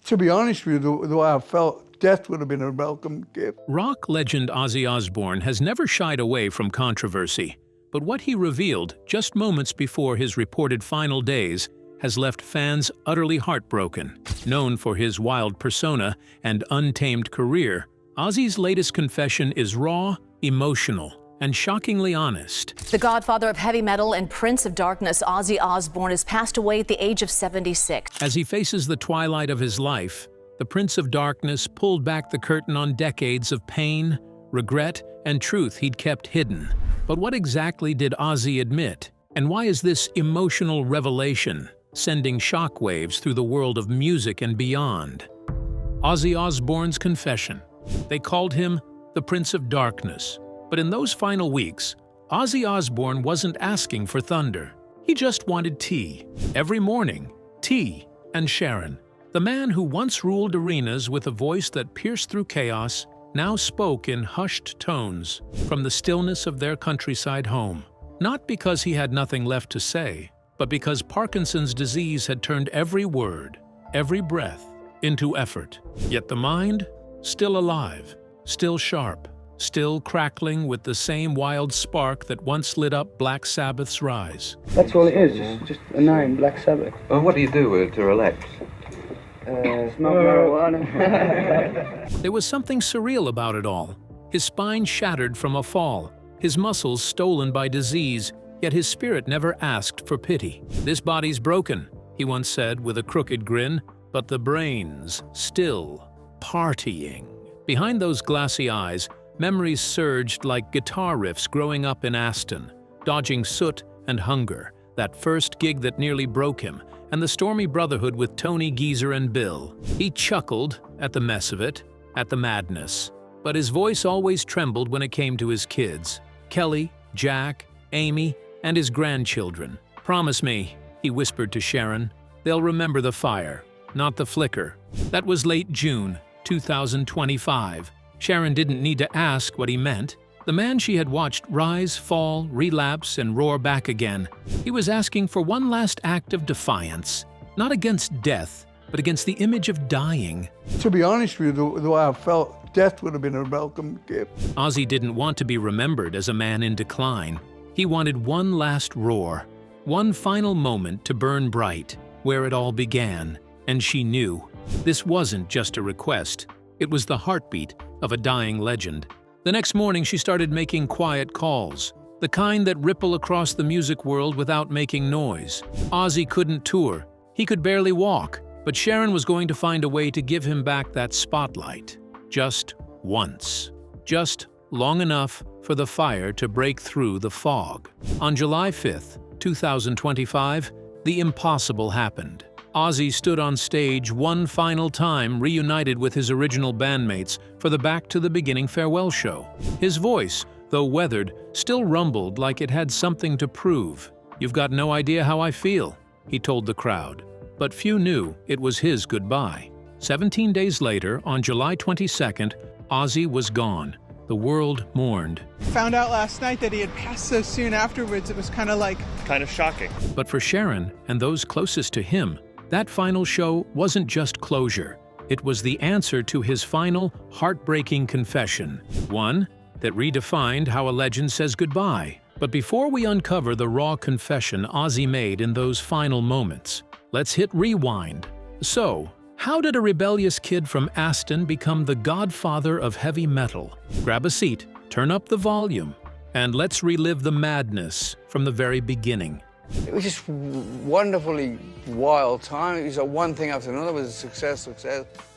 To be honest with you, the way I felt, death would have been a welcome gift. Rock legend Ozzy Osbourne has never shied away from controversy, but what he revealed just moments before his reported final days has left fans utterly heartbroken. Known for his wild persona and untamed career, Ozzy's latest confession is raw, emotional, and shockingly honest. The godfather of heavy metal and prince of darkness, Ozzy Osbourne, has passed away at the age of 76. As he faces the twilight of his life, the Prince of Darkness pulled back the curtain on decades of pain, regret, and truth he'd kept hidden. But what exactly did Ozzy admit? And why is this emotional revelation sending shockwaves through the world of music and beyond? Ozzy Osbourne's confession. They called him the Prince of Darkness. But in those final weeks, Ozzy Osbourne wasn't asking for thunder. He just wanted tea. Every morning, tea and Sharon. The man who once ruled arenas with a voice that pierced through chaos now spoke in hushed tones from the stillness of their countryside home. Not because he had nothing left to say, but because Parkinson's disease had turned every word, every breath, into effort. Yet the mind, still alive, still sharp, still crackling with the same wild spark that once lit up Black Sabbath's rise. That's all it is, just a name, Black Sabbath. Well, what do you do to relax? Smoke marijuana. There was something surreal about it all. His spine shattered from a fall, his muscles stolen by disease, yet his spirit never asked for pity. "This body's broken," he once said with a crooked grin, "but the brain's still partying." Behind those glassy eyes, memories surged like guitar riffs growing up in Aston, dodging soot and hunger, that first gig that nearly broke him, and the stormy brotherhood with Tony, Geezer, and Bill. He chuckled at the mess of it, at the madness, but his voice always trembled when it came to his kids, Kelly, Jack, Amy, and his grandchildren. "Promise me," he whispered to Sharon, "they'll remember the fire, not the flicker." That was late June 2025. Sharon didn't need to ask what he meant. The man she had watched rise, fall, relapse, and roar back again. He was asking for one last act of defiance, not against death, but against the image of dying. To be honest with you, the way I felt, death would have been a welcome gift. Ozzy didn't want to be remembered as a man in decline. He wanted one last roar, one final moment to burn bright, where it all began. And she knew. This wasn't just a request. It was the heartbeat of a dying legend. The next morning, she started making quiet calls, the kind that ripple across the music world without making noise. Ozzy couldn't tour. He could barely walk, but Sharon was going to find a way to give him back that spotlight. Just once. Just long enough for the fire to break through the fog. On July 5th, 2025, the impossible happened. Ozzy stood on stage one final time, reunited with his original bandmates for the Back to the Beginning farewell show. His voice, though weathered, still rumbled like it had something to prove. "You've got no idea how I feel," he told the crowd. But few knew it was his goodbye. 17 days later, on July 22nd, Ozzy was gone. The world mourned. Found out last night that he had passed so soon afterwards. It was kind of shocking. But for Sharon and those closest to him, that final show wasn't just closure. It was the answer to his final, heartbreaking confession. One that redefined how a legend says goodbye. But before we uncover the raw confession Ozzy made in those final moments, let's hit rewind. So, how did a rebellious kid from Aston become the godfather of heavy metal? Grab a seat, turn up the volume, and let's relive the madness from the very beginning. It was just wonderfully wild time. It was like one thing after another. It was a success.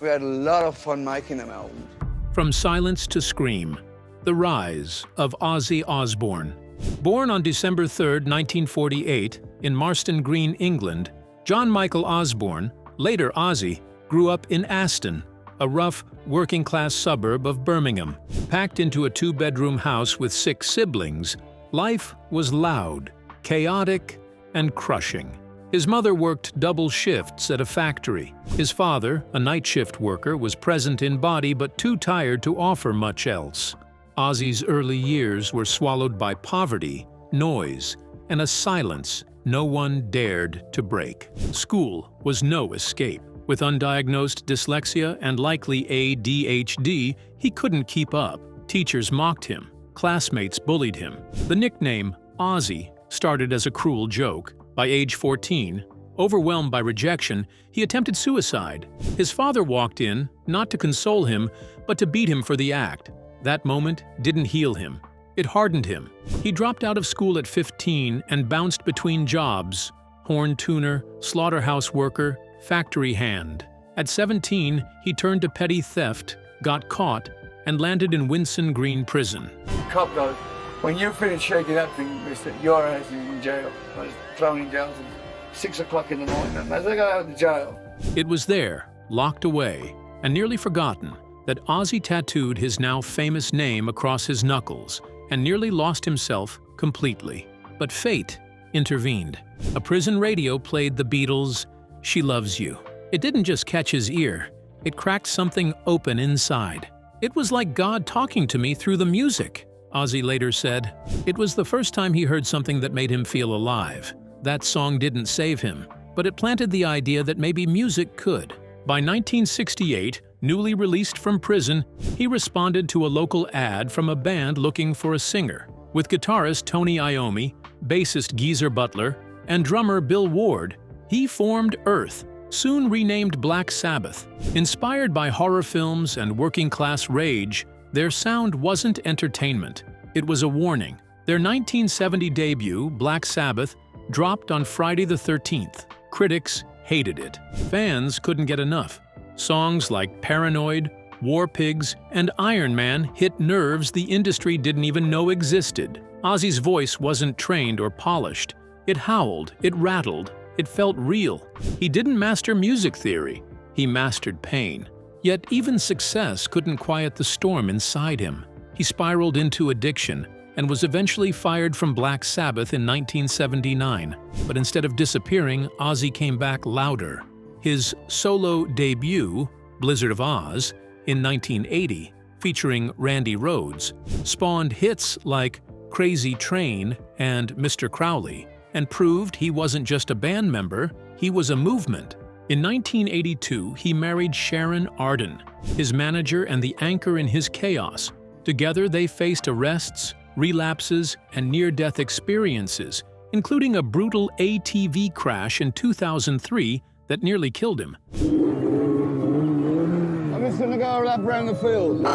We had a lot of fun making them albums. From silence to scream, the rise of Ozzy Osbourne. Born on December 3, 1948, in Marston Green, England, John Michael Osbourne, later Ozzy, grew up in Aston, a rough, working-class suburb of Birmingham. Packed into a two-bedroom house with 6 siblings, life was loud, chaotic, and crushing. His mother worked double shifts at a factory. His father, a night shift worker, was present in body but too tired to offer much else. Ozzy's early years were swallowed by poverty, noise, and a silence no one dared to break. School was no escape. With undiagnosed dyslexia and likely ADHD, he couldn't keep up. Teachers mocked him. Classmates bullied him. The nickname Ozzy started as a cruel joke. By age 14, overwhelmed by rejection, he attempted suicide. His father walked in, not to console him, but to beat him for the act. That moment didn't heal him. It hardened him. He dropped out of school at 15 and bounced between jobs: horn tuner, slaughterhouse worker, factory hand. At 17, he turned to petty theft, got caught, and landed in Winson Green Prison. The cop goes, when you finish shaking that thing, mister, your ass is in jail. I was thrown in jail till 6 o'clock in the morning, and as I got out of the jail. It was there, locked away, and nearly forgotten, that Ozzy tattooed his now famous name across his knuckles and nearly lost himself completely. But fate intervened. A prison radio played the Beatles' "She Loves You." It didn't just catch his ear, it cracked something open inside. "It was like God talking to me through the music," Ozzy later said. It was the first time he heard something that made him feel alive. That song didn't save him, but it planted the idea that maybe music could. By 1968, newly released from prison, he responded to a local ad from a band looking for a singer. With guitarist Tony Iommi, bassist Geezer Butler, and drummer Bill Ward, he formed Earth, soon renamed Black Sabbath. Inspired by horror films and working-class rage, their sound wasn't entertainment. It was a warning. Their 1970 debut, Black Sabbath, dropped on Friday the 13th. Critics hated it. Fans couldn't get enough. Songs like Paranoid, War Pigs, and Iron Man hit nerves the industry didn't even know existed. Ozzy's voice wasn't trained or polished. It howled, it rattled, it felt real. He didn't master music theory. He mastered pain. Yet even success couldn't quiet the storm inside him. He spiraled into addiction and was eventually fired from Black Sabbath in 1979. But instead of disappearing, Ozzy came back louder. His solo debut, Blizzard of Oz, in 1980, featuring Randy Rhoads, spawned hits like Crazy Train and Mr. Crowley, and proved he wasn't just a band member, he was a movement. In 1982, he married Sharon, his manager and the anchor in his chaos. Together, they faced arrests, relapses, and near-death experiences, including a brutal ATV crash in 2003 that nearly killed him. I'm just gonna go lap around the field.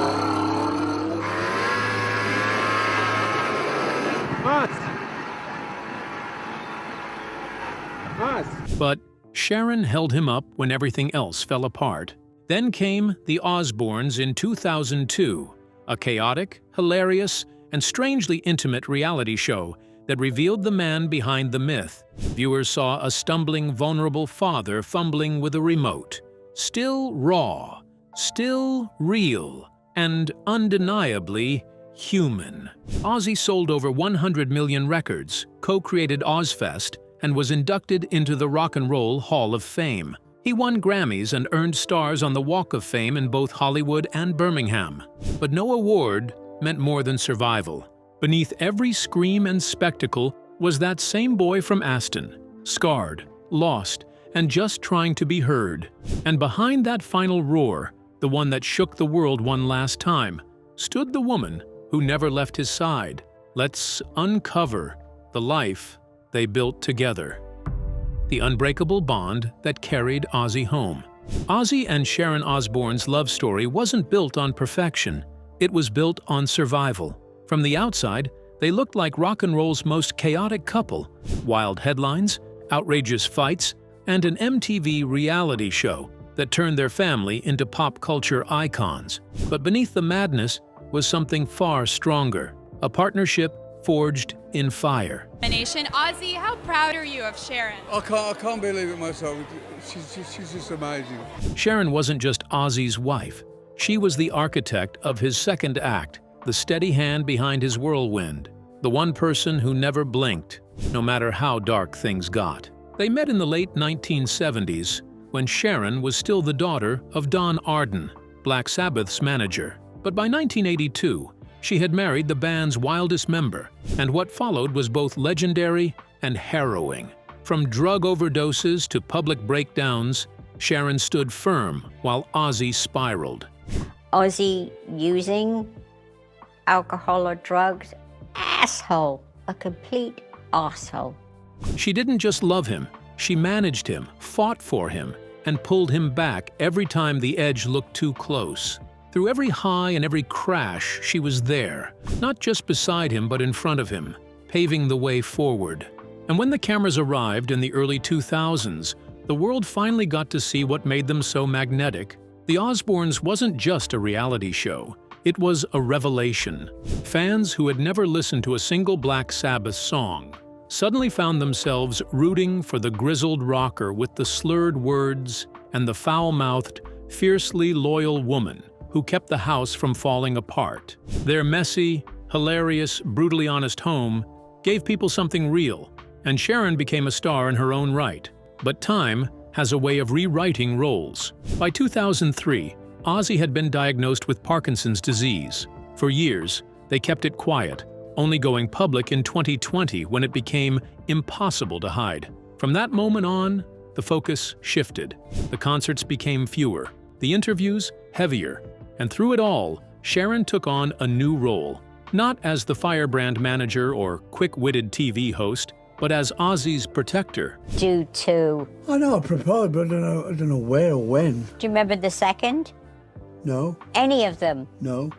But Sharon held him up when everything else fell apart. Then came The Osbournes in 2002, a chaotic, hilarious, and strangely intimate reality show that revealed the man behind the myth. Viewers saw a stumbling, vulnerable father fumbling with a remote. Still raw, still real, and undeniably human. Ozzy sold over 100 million records, co-created Ozzfest, and was inducted into the Rock and Roll Hall of Fame. He won Grammys and earned stars on the Walk of Fame in both Hollywood and Birmingham. But no award meant more than survival. Beneath every scream and spectacle was that same boy from Aston, scarred, lost, and just trying to be heard. And behind that final roar, the one that shook the world one last time, stood the woman who never left his side. Let's uncover the life they built together. The unbreakable bond that carried Ozzy home. Ozzy and Sharon Osbourne's love story wasn't built on perfection. It was built on survival. From the outside, they looked like rock and roll's most chaotic couple. Wild headlines, outrageous fights, and an MTV reality show that turned their family into pop culture icons. But beneath the madness was something far stronger, a partnership forged in fire. Nation, Ozzy, how proud are you of Sharon? I can't believe it myself. She's just amazing. Sharon wasn't just Ozzy's wife. She was the architect of his second act, the steady hand behind his whirlwind, the one person who never blinked, no matter how dark things got. They met in the late 1970s, when Sharon was still the daughter of Don Arden, Black Sabbath's manager. But by 1982, she had married the band's wildest member, and what followed was both legendary and harrowing. From drug overdoses to public breakdowns, Sharon stood firm while Ozzy spiraled. Ozzy using alcohol or drugs, asshole, a complete asshole. She didn't just love him, she managed him, fought for him, and pulled him back every time the edge looked too close. Through every high and every crash, she was there, not just beside him but in front of him, paving the way forward. And when the cameras arrived in the early 2000s, the world finally got to see what made them so magnetic. The Osbournes wasn't just a reality show, it was a revelation. Fans who had never listened to a single Black Sabbath song suddenly found themselves rooting for the grizzled rocker with the slurred words and the foul-mouthed, fiercely loyal woman who kept the house from falling apart. Their messy, hilarious, brutally honest home gave people something real, and Sharon became a star in her own right. But time has a way of rewriting roles. By 2003, Ozzy had been diagnosed with Parkinson's disease. For years, they kept it quiet, only going public in 2020 when it became impossible to hide. From that moment on, the focus shifted. The concerts became fewer, the interviews heavier, and through it all, Sharon took on a new role, not as the firebrand manager or quick-witted TV host, but as Ozzy's protector. Due to... I know I proposed, but I don't know where or when. Do you remember the second? No, Any of them? no.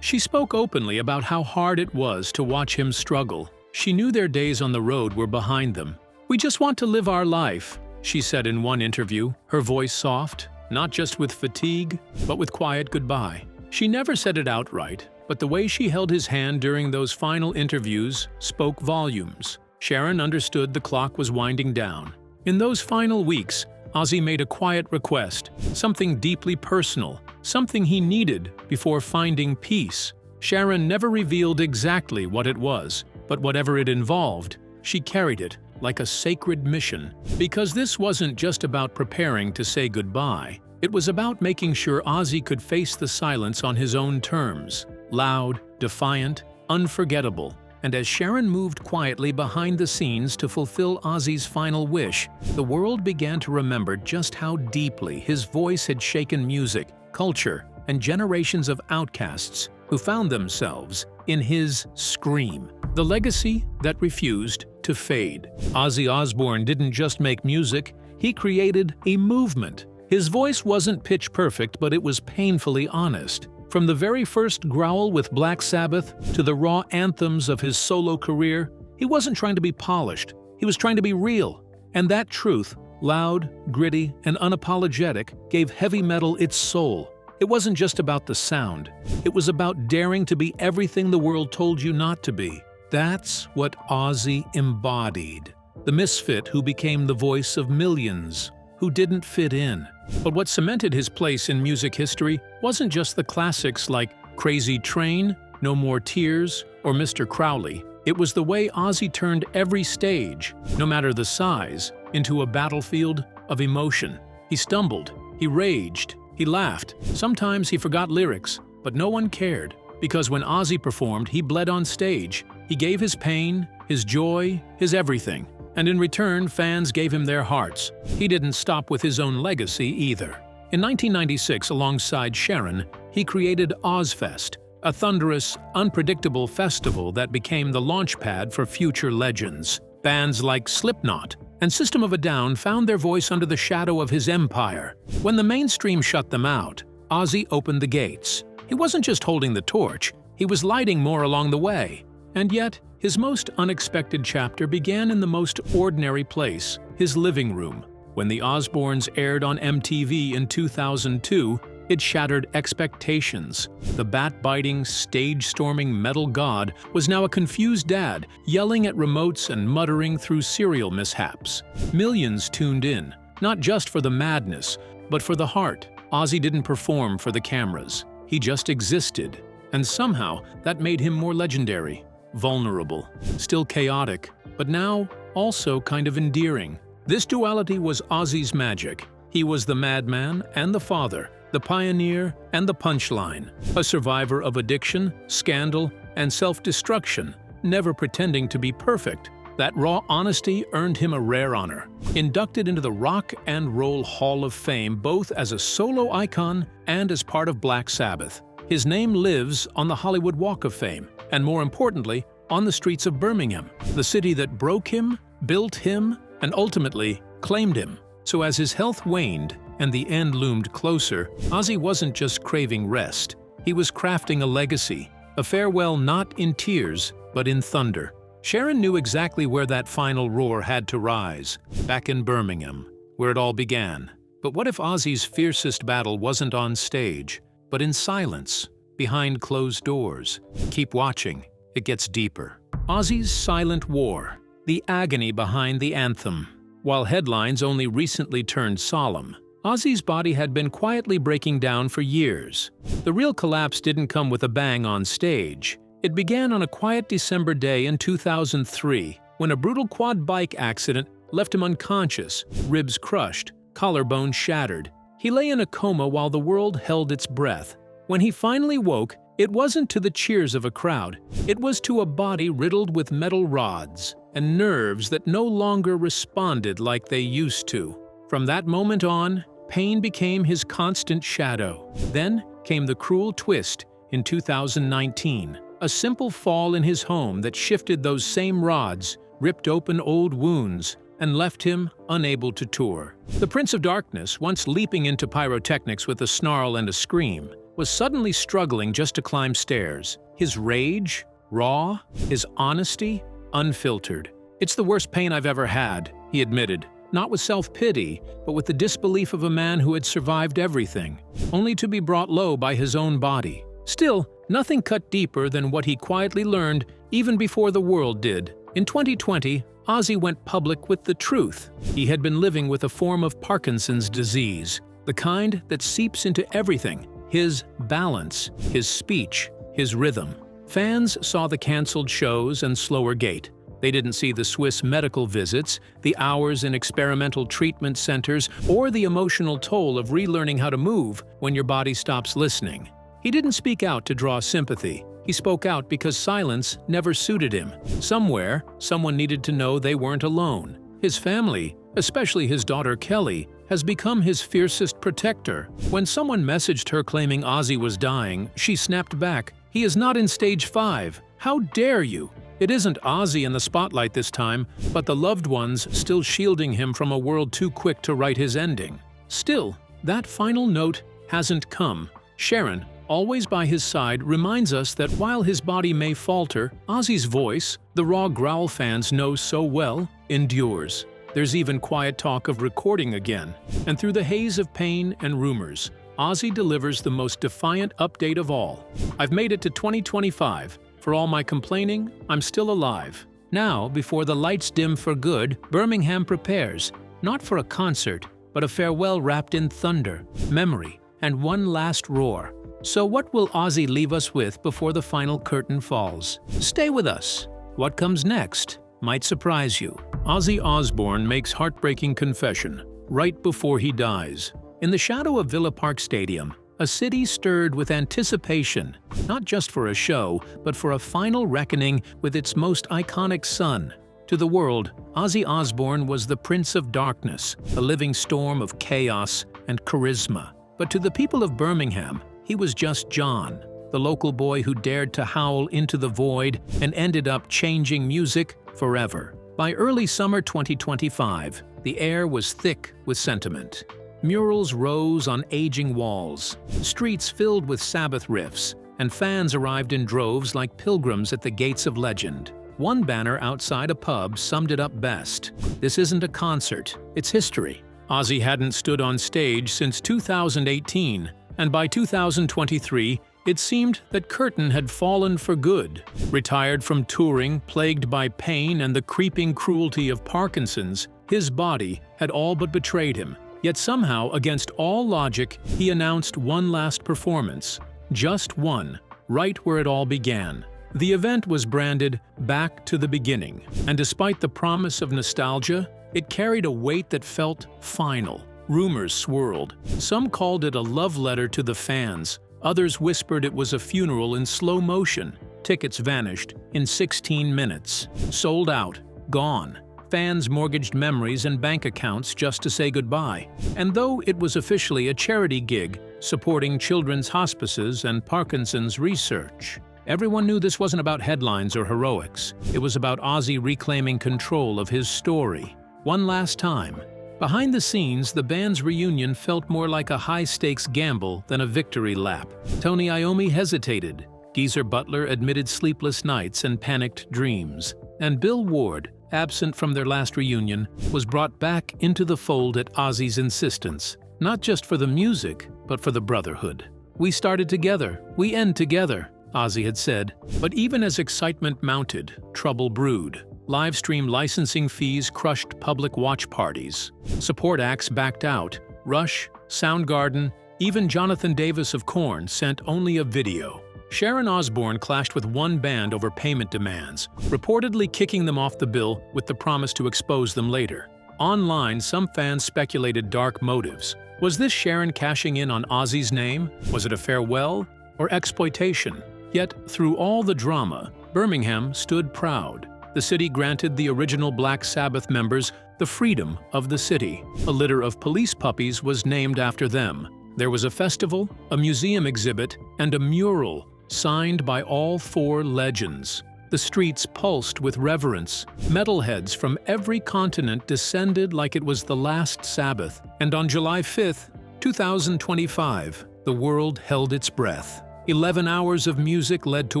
She spoke openly about how hard it was to watch him struggle. She knew their days on the road were behind them. "We just want to live our life," she said in one interview, her voice soft, not just with fatigue, but with quiet goodbye. She never said it outright, but the way she held his hand during those final interviews spoke volumes. Sharon understood the clock was winding down. In those final weeks, Ozzy made a quiet request, something deeply personal, something he needed before finding peace. Sharon never revealed exactly what it was, but whatever it involved, she carried it like a sacred mission. Because this wasn't just about preparing to say goodbye. It was about making sure Ozzy could face the silence on his own terms. Loud, defiant, unforgettable. And as Sharon moved quietly behind the scenes to fulfill Ozzy's final wish, the world began to remember just how deeply his voice had shaken music, culture, and generations of outcasts who found themselves in his scream. The legacy that refused to fade. Ozzy Osbourne didn't just make music, he created a movement. His voice wasn't pitch perfect, but it was painfully honest. From the very first growl with Black Sabbath to the raw anthems of his solo career, he wasn't trying to be polished, he was trying to be real. And that truth, loud, gritty, and unapologetic, gave heavy metal its soul. It wasn't just about the sound, it was about daring to be everything the world told you not to be. That's what Ozzy embodied. The misfit who became the voice of millions who didn't fit in. But what cemented his place in music history wasn't just the classics like Crazy Train, No More Tears, or Mr. Crowley. It was the way Ozzy turned every stage, no matter the size, into a battlefield of emotion. He stumbled, he raged, he laughed. Sometimes he forgot lyrics, but no one cared. Because when Ozzy performed, he bled on stage. He gave his pain, his joy, his everything. And in return, fans gave him their hearts. He didn't stop with his own legacy either. In 1996, alongside Sharon, he created Ozzfest, a thunderous, unpredictable festival that became the launchpad for future legends. Bands like Slipknot and System of a Down found their voice under the shadow of his empire. When the mainstream shut them out, Ozzy opened the gates. He wasn't just holding the torch, he was lighting more along the way. And yet, his most unexpected chapter began in the most ordinary place, his living room. When the Osbournes aired on MTV in 2002, it shattered expectations. The bat-biting, stage-storming metal god was now a confused dad, yelling at remotes and muttering through serial mishaps. Millions tuned in, not just for the madness, but for the heart. Ozzy didn't perform for the cameras. He just existed. And somehow, that made him more legendary. Vulnerable, still chaotic, but now also kind of endearing. This duality was Ozzy's magic. He was the madman and the father, the pioneer and the punchline, a survivor of addiction, scandal, and self-destruction, never pretending to be perfect, That raw honesty earned him a rare honor. Inducted into the Rock and Roll Hall of Fame both as a solo icon and as part of Black Sabbath. His name lives on the Hollywood Walk of Fame, and more importantly, on the streets of Birmingham, the city that broke him, built him, and ultimately claimed him. So as his health waned and the end loomed closer, Ozzy wasn't just craving rest. He was crafting a legacy, a farewell not in tears, but in thunder. Sharon knew exactly where that final roar had to rise, back in Birmingham, where it all began. But what if Ozzy's fiercest battle wasn't on stage, but in silence, behind closed doors? Keep watching, it gets deeper. Ozzy's silent war, the agony behind the anthem. While headlines only recently turned solemn, Ozzy's body had been quietly breaking down for years. The real collapse didn't come with a bang on stage. It began on a quiet December day in 2003, when a brutal quad bike accident left him unconscious, ribs crushed, collarbone shattered. He lay in a coma while the world held its breath. When he finally woke, it wasn't to the cheers of a crowd. It was to a body riddled with metal rods and nerves that no longer responded like they used to. From that moment on, pain became his constant shadow. Then came the cruel twist in 2019. A simple fall in his home that shifted those same rods, ripped open old wounds, and left him unable to tour. The Prince of Darkness, once leaping into pyrotechnics with a snarl and a scream, was suddenly struggling just to climb stairs. His rage, raw, his honesty, unfiltered. "It's the worst pain I've ever had," he admitted, not with self-pity, but with the disbelief of a man who had survived everything, only to be brought low by his own body. Still, nothing cut deeper than what he quietly learned even before the world did. In 2020, Ozzy went public with the truth. He had been living with a form of Parkinson's disease, the kind that seeps into everything: his balance, his speech, his rhythm. Fans saw the cancelled shows and slower gait. They didn't see the Swiss medical visits, the hours in experimental treatment centers, or the emotional toll of relearning how to move when your body stops listening. He didn't speak out to draw sympathy. He spoke out because silence never suited him. Somewhere, someone needed to know they weren't alone. His family, especially his daughter Kelly, has become his fiercest protector. When someone messaged her claiming Ozzy was dying, she snapped back, "He is not in stage 5. How dare you?" It isn't Ozzy in the spotlight this time, but the loved ones still shielding him from a world too quick to write his ending. Still, that final note hasn't come. Sharon, always by his side, reminds us that while his body may falter, Ozzy's voice, the raw growl fans know so well, endures. There's even quiet talk of recording again, and through the haze of pain and rumors, Ozzy delivers the most defiant update of all. "I've made it to 2025. For all my complaining, I'm still alive." Now, before the lights dim for good, Birmingham prepares, not for a concert, but a farewell wrapped in thunder, memory, and one last roar. So what will Ozzy leave us with before the final curtain falls? Stay with us. What comes next might surprise you. Ozzy Osbourne makes heartbreaking confession right before he dies. In the shadow of Villa Park Stadium, a city stirred with anticipation, not just for a show, but for a final reckoning with its most iconic son. To the world, Ozzy Osbourne was the Prince of Darkness, a living storm of chaos and charisma. But to the people of Birmingham, he was just John, the local boy who dared to howl into the void and ended up changing music forever. By early summer 2025, the air was thick with sentiment. Murals rose on aging walls, streets filled with Sabbath riffs, and fans arrived in droves like pilgrims at the gates of legend. One banner outside a pub summed it up best: "This isn't a concert, it's history." Ozzy hadn't stood on stage since 2018, and by 2023, it seemed that curtain had fallen for good. Retired from touring, plagued by pain and the creeping cruelty of Parkinson's, his body had all but betrayed him. Yet somehow, against all logic, he announced one last performance. Just one, right where it all began. The event was branded Back to the Beginning, and despite the promise of nostalgia, it carried a weight that felt final. Rumors swirled. Some called it a love letter to the fans. Others whispered it was a funeral in slow motion. Tickets vanished in 16 minutes. Sold out, gone. Fans mortgaged memories and bank accounts just to say goodbye. And though it was officially a charity gig supporting children's hospices and Parkinson's research, everyone knew this wasn't about headlines or heroics. It was about Ozzy reclaiming control of his story. One last time. Behind the scenes, the band's reunion felt more like a high-stakes gamble than a victory lap. Tony Iommi hesitated. Geezer Butler admitted sleepless nights and panicked dreams. And Bill Ward, absent from their last reunion, was brought back into the fold at Ozzy's insistence, not just for the music, but for the brotherhood. "We started together, we end together," Ozzy had said. But even as excitement mounted, trouble brewed. Livestream licensing fees crushed public watch parties. Support acts backed out. Rush, Soundgarden, even Jonathan Davis of Korn sent only a video. Sharon Osbourne clashed with one band over payment demands, reportedly kicking them off the bill with the promise to expose them later. Online, some fans speculated dark motives. Was this Sharon cashing in on Ozzy's name? Was it a farewell or exploitation? Yet, through all the drama, Birmingham stood proud. The city granted the original Black Sabbath members the freedom of the city. A litter of police puppies was named after them. There was a festival, a museum exhibit, and a mural signed by all four legends. The streets pulsed with reverence. Metalheads from every continent descended like it was the last Sabbath. And on July 5th, 2025, the world held its breath. 11 hours of music led to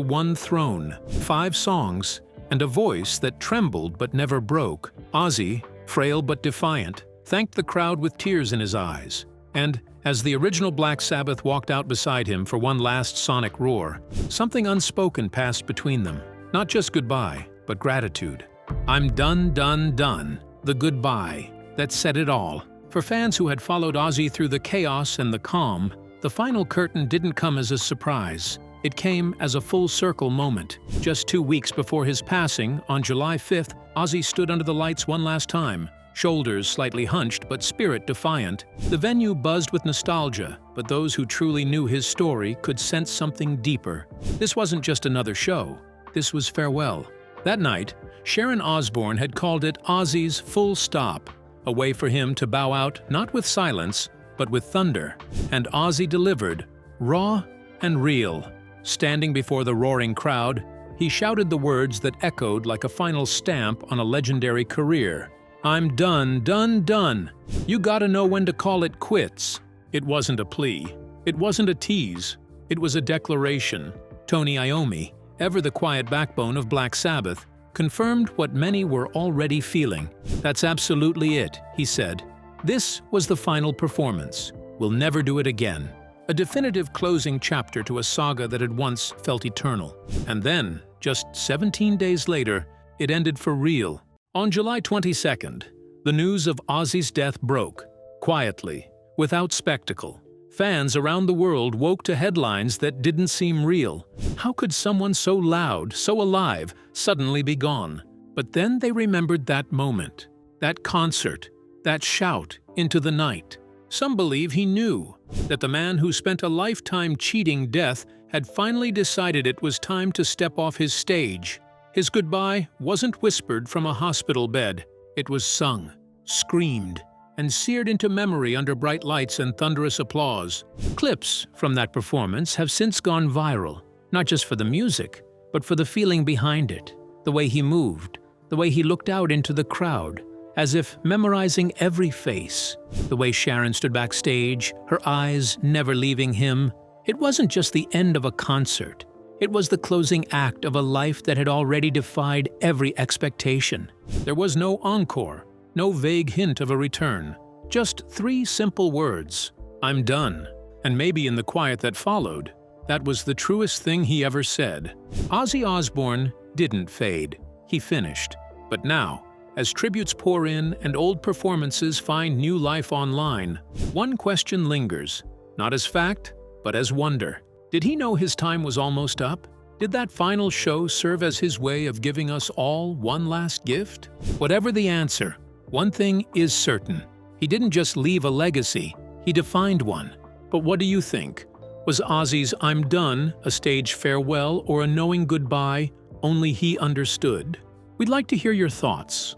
one throne, 5 songs, and a voice that trembled but never broke. Ozzy, frail but defiant, thanked the crowd with tears in his eyes. And as the original Black Sabbath walked out beside him for one last sonic roar, something unspoken passed between them. Not just goodbye, but gratitude. "I'm done, done, done." The goodbye that said it all. For fans who had followed Ozzy through the chaos and the calm, the final curtain didn't come as a surprise. It came as a full-circle moment. Just 2 weeks before his passing, on July 5th, Ozzy stood under the lights one last time. Shoulders slightly hunched, but spirit defiant. The venue buzzed with nostalgia, but those who truly knew his story could sense something deeper. This wasn't just another show. This was farewell. That night, Sharon Osbourne had called it Ozzy's full stop, a way for him to bow out not with silence, but with thunder. And Ozzy delivered, raw and real. Standing before the roaring crowd, he shouted the words that echoed like a final stamp on a legendary career. "I'm done, done, done. You gotta know when to call it quits." It wasn't a plea. It wasn't a tease. It was a declaration. Tony Iommi, ever the quiet backbone of Black Sabbath, confirmed what many were already feeling. "That's absolutely it," he said. "This was the final performance. We'll never do it again." A definitive closing chapter to a saga that had once felt eternal. And then, just 17 days later, it ended for real. On July 22nd, the news of Ozzy's death broke, quietly, without spectacle. Fans around the world woke to headlines that didn't seem real. How could someone so loud, so alive, suddenly be gone? But then they remembered that moment, that concert, that shout into the night. Some believe he knew, that the man who spent a lifetime cheating death had finally decided it was time to step off his stage. His goodbye wasn't whispered from a hospital bed. It was sung, screamed, and seared into memory under bright lights and thunderous applause. Clips from that performance have since gone viral, not just for the music, but for the feeling behind it. The way he moved, the way he looked out into the crowd, as if memorizing every face. The way Sharon stood backstage, her eyes never leaving him. It wasn't just the end of a concert. It was the closing act of a life that had already defied every expectation. There was no encore, no vague hint of a return. Just 3 simple words, "I'm done." And maybe in the quiet that followed, that was the truest thing he ever said. Ozzy Osbourne didn't fade. He finished. But now, as tributes pour in and old performances find new life online, one question lingers, not as fact, but as wonder. Did he know his time was almost up? Did that final show serve as his way of giving us all one last gift? Whatever the answer, one thing is certain. He didn't just leave a legacy, he defined one. But what do you think? Was Ozzy's "I'm done" a stage farewell or a knowing goodbye only he understood? We'd like to hear your thoughts.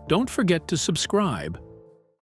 Don't forget to subscribe.